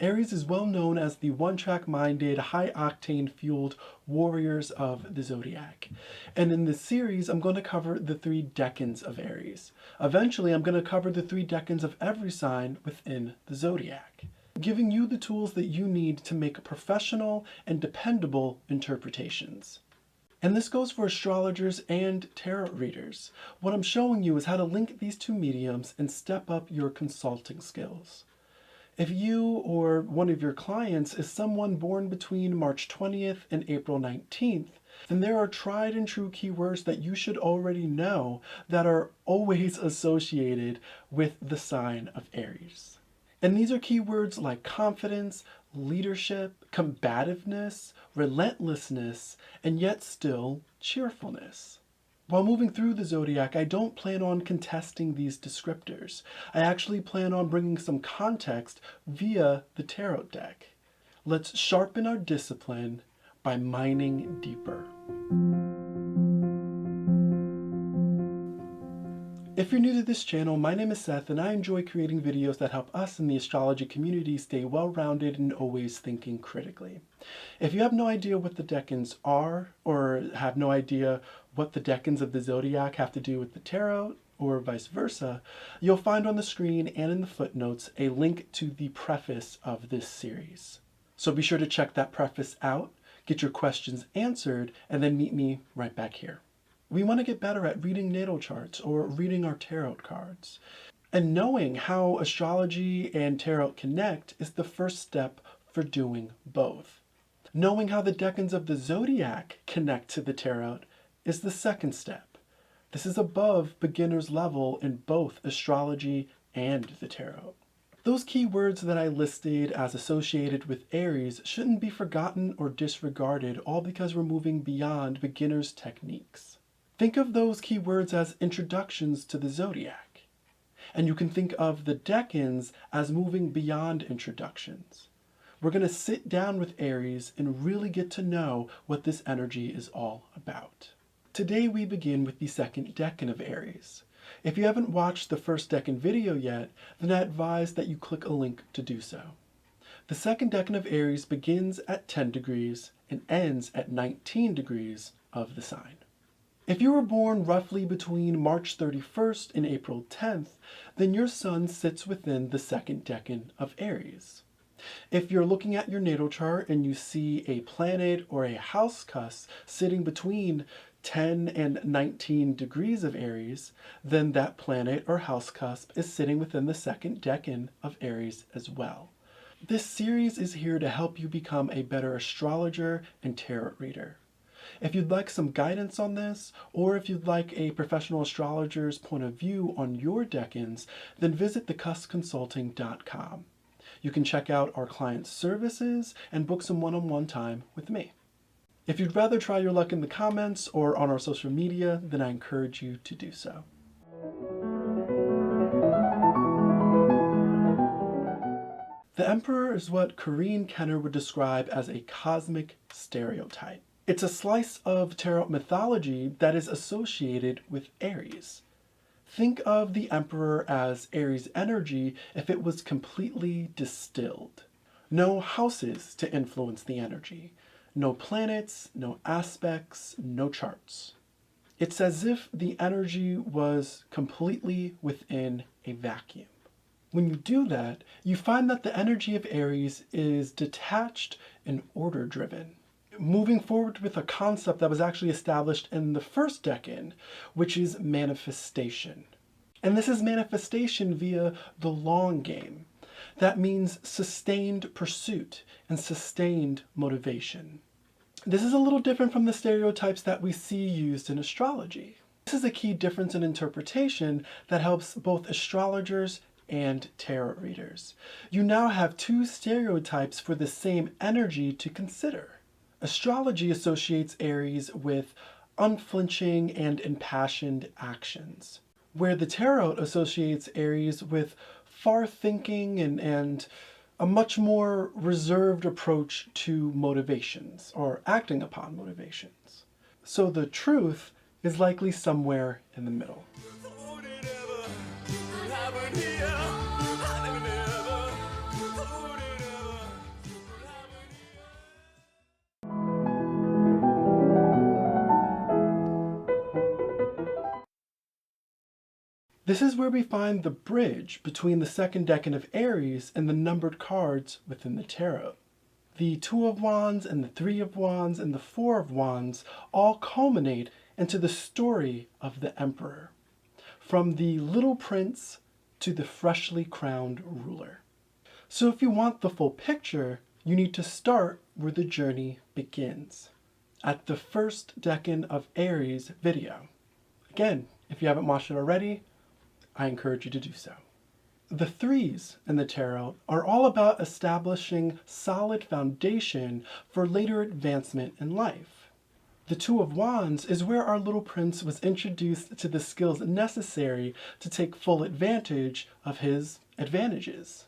Aries is well known as the one-track minded, high-octane fueled warriors of the Zodiac. And in this series, I'm going to cover the 3 Decans of Aries. Eventually, I'm going to cover the 3 Decans of every sign within the Zodiac, giving you the tools that you need to make professional and dependable interpretations. And this goes for astrologers and tarot readers. What I'm showing you is how to link these 2 mediums and step up your consulting skills. If you or one of your clients is someone born between March 20th and April 19th, then there are tried and true keywords that you should already know that are always associated with the sign of Aries. And these are keywords like confidence, leadership, combativeness, relentlessness, and yet still cheerfulness. While moving through the Zodiac, I don't plan on contesting these descriptors. I actually plan on bringing some context via the tarot deck. Let's sharpen our discipline by mining deeper. If you're new to this channel, my name is Seth and I enjoy creating videos that help us in the astrology community stay well-rounded and always thinking critically. If you have no idea what the Decans are, or have no idea what the Decans of the Zodiac have to do with the tarot, or vice versa, you'll find on the screen and in the footnotes a link to the preface of this series. So be sure to check that preface out, get your questions answered, and then meet me right back here. We want to get better at reading natal charts or reading our tarot cards. And knowing how astrology and tarot connect is the first step for doing both. Knowing how the Decans of the Zodiac connect to the tarot is the second step. This is above beginner's level in both astrology and the tarot. Those keywords that I listed as associated with Aries shouldn't be forgotten or disregarded, all because we're moving beyond beginner's techniques. Think of those keywords as introductions to the Zodiac. And you can think of the Decans as moving beyond introductions. We're going to sit down with Aries and really get to know what this energy is all about. Today we begin with the second Decan of Aries. If you haven't watched the first Decan video yet, then I advise that you click a link to do so. The second Decan of Aries begins at 10 degrees and ends at 19 degrees of the sign. If you were born roughly between March 31st and April 10th, then your sun sits within the second Decan of Aries. If you're looking at your natal chart and you see a planet or a house cusp sitting between 10 and 19 degrees of Aries, then that planet or house cusp is sitting within the second Decan of Aries as well. This series is here to help you become a better astrologer and tarot reader. If you'd like some guidance on this, or if you'd like a professional astrologer's point of view on your Decans, then visit thecuspconsulting.com. You can check out our client services and book some one-on-one time with me. If you'd rather try your luck in the comments or on our social media, then I encourage you to do so. The Emperor is what Corinne Kenner would describe as a cosmic stereotype. It's a slice of tarot mythology that is associated with Aries. Think of the Emperor as Aries energy if it was completely distilled. No houses to influence the energy. No planets, no aspects, no charts. It's as if the energy was completely within a vacuum. When you do that, you find that the energy of Aries is detached and order-driven, moving forward with a concept that was actually established in the first Decan, which is manifestation. And this is manifestation via the long game. That means sustained pursuit and sustained motivation. This is a little different from the stereotypes that we see used in astrology. This is a key difference in interpretation that helps both astrologers and tarot readers. You now have 2 stereotypes for the same energy to consider. Astrology associates Aries with unflinching and impassioned actions, where the tarot associates Aries with far-thinking and a much more reserved approach to motivations, or acting upon motivations. So the truth is likely somewhere in the middle. This is where we find the bridge between the second decan of Aries and the numbered cards within the tarot. The Two of Wands and the Three of Wands and the Four of Wands all culminate into the story of the Emperor, from the little prince to the freshly crowned ruler. So if you want the full picture, you need to start where the journey begins, at the first decan of Aries video. Again, if you haven't watched it already, I encourage you to do so. The threes in the tarot are all about establishing solid foundation for later advancement in life. The Two of Wands is where our little prince was introduced to the skills necessary to take full advantage of his advantages.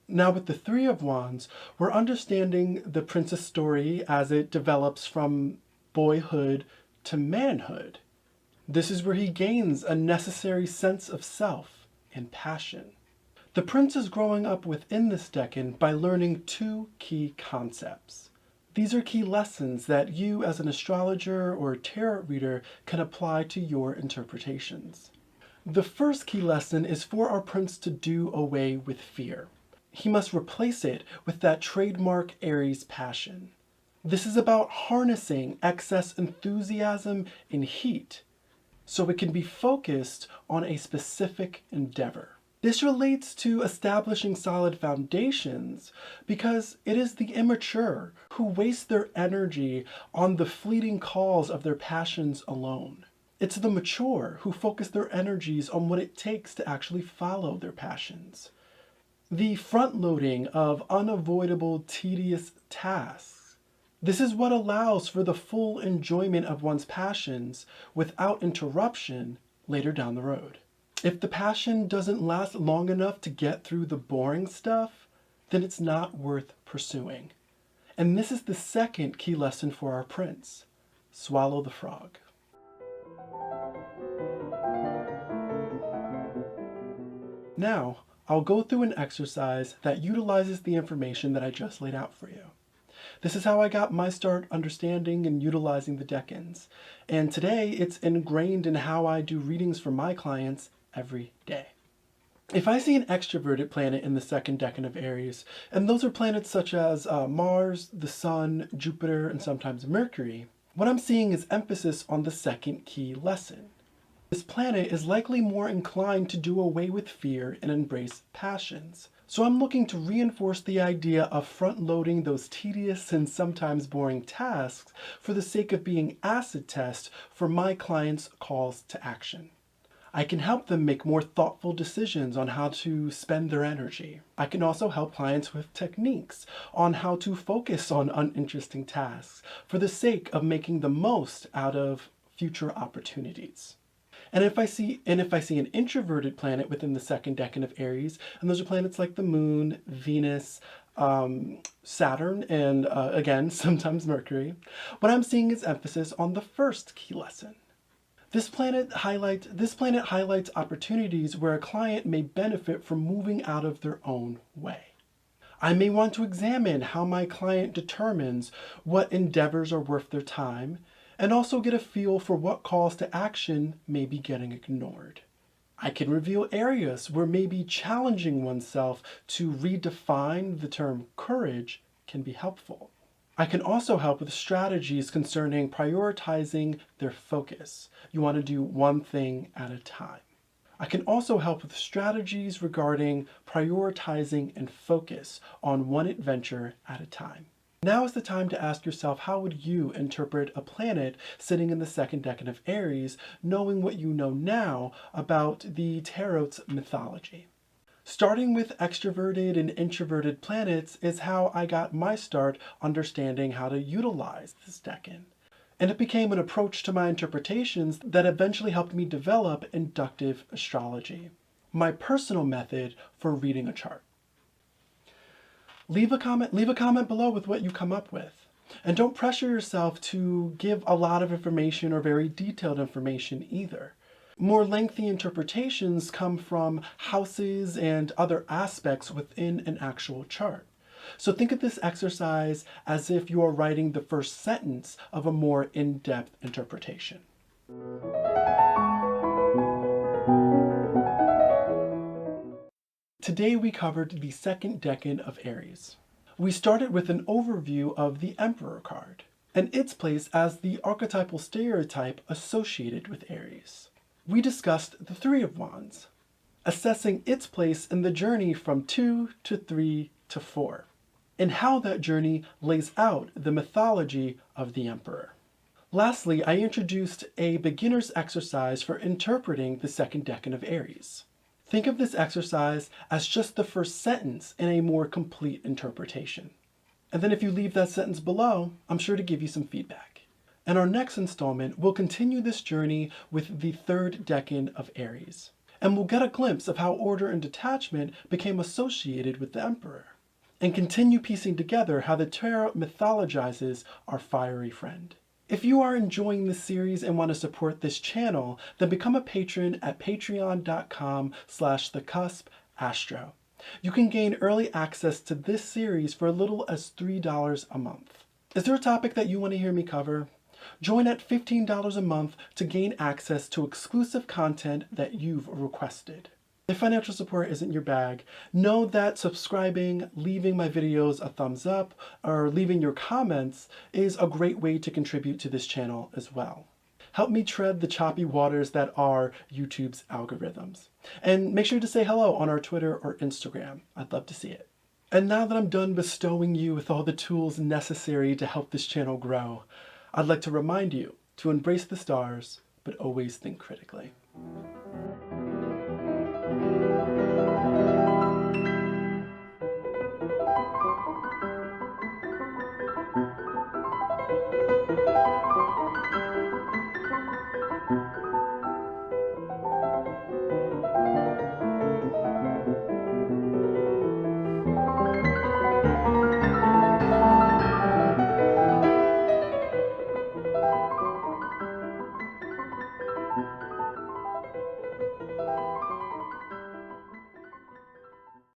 Now with the Three of Wands, we're understanding the prince's story as it develops from boyhood to manhood. This is where he gains a necessary sense of self and passion. The prince is growing up within this decan by learning two key concepts. These are key lessons that you as an astrologer or tarot reader can apply to your interpretations. The first key lesson is for our prince to do away with fear. He must replace it with that trademark Aries passion. This is about harnessing excess enthusiasm and heat so it can be focused on a specific endeavor. This relates to establishing solid foundations because it is the immature who waste their energy on the fleeting calls of their passions alone. It's the mature who focus their energies on what it takes to actually follow their passions. The front-loading of unavoidable, tedious tasks. This is what allows for the full enjoyment of one's passions without interruption later down the road. If the passion doesn't last long enough to get through the boring stuff, then it's not worth pursuing. And this is the second key lesson for our prince. Swallow the frog. Now, I'll go through an exercise that utilizes the information that I just laid out for you. This is how I got my start understanding and utilizing the decans. And today, it's ingrained in how I do readings for my clients every day. If I see an extroverted planet in the second decan of Aries, and those are planets such as Mars, the Sun, Jupiter, and sometimes Mercury, what I'm seeing is emphasis on the second key lesson. This planet is likely more inclined to do away with fear and embrace passions. So I'm looking to reinforce the idea of front-loading those tedious and sometimes boring tasks for the sake of being acid test for my clients' calls to action. I can help them make more thoughtful decisions on how to spend their energy. I can also help clients with techniques on how to focus on uninteresting tasks for the sake of making the most out of future opportunities. And if I see an introverted planet within the second decan of Aries, and those are planets like the Moon, Venus, Saturn, and again, sometimes Mercury, what I'm seeing is emphasis on the first key lesson. This planet highlights opportunities where a client may benefit from moving out of their own way. I may want to examine how my client determines what endeavors are worth their time, and also get a feel for what calls to action may be getting ignored. I can reveal areas where maybe challenging oneself to redefine the term courage can be helpful. I can also help with strategies concerning prioritizing their focus. You want to do one thing at a time. I can also help with strategies regarding prioritizing and focus on one adventure at a time. Now is the time to ask yourself, how would you interpret a planet sitting in the second decan of Aries, knowing what you know now about the tarot's mythology? Starting with extroverted and introverted planets is how I got my start understanding how to utilize this decan. And it became an approach to my interpretations that eventually helped me develop inductive astrology, my personal method for reading a chart. Leave a comment below with what you come up with. And don't pressure yourself to give a lot of information or very detailed information either. More lengthy interpretations come from houses and other aspects within an actual chart. So think of this exercise as if you are writing the first sentence of a more in-depth interpretation. Today we covered the second decan of Aries. We started with an overview of the Emperor card and its place as the archetypal stereotype associated with Aries. We discussed the Three of Wands, assessing its place in the journey from 2 to 3 to 4, and how that journey lays out the mythology of the Emperor. Lastly, I introduced a beginner's exercise for interpreting the second decan of Aries. Think of this exercise as just the first sentence in a more complete interpretation. And then if you leave that sentence below, I'm sure to give you some feedback. In our next installment, we'll continue this journey with the third decan of Aries, and we'll get a glimpse of how order and detachment became associated with the Emperor, and continue piecing together how the tarot mythologizes our fiery friend. If you are enjoying this series and want to support this channel, then become a patron at patreon.com/thecusp-astro. You can gain early access to this series for as little as $3 a month. Is there a topic that you want to hear me cover? Join at $15 a month to gain access to exclusive content that you've requested. If financial support isn't your bag, know that subscribing, leaving my videos a thumbs up, or leaving your comments is a great way to contribute to this channel as well. Help me tread the choppy waters that are YouTube's algorithms. And make sure to say hello on our Twitter or Instagram. I'd love to see it. And now that I'm done bestowing you with all the tools necessary to help this channel grow, I'd like to remind you to embrace the stars, but always think critically.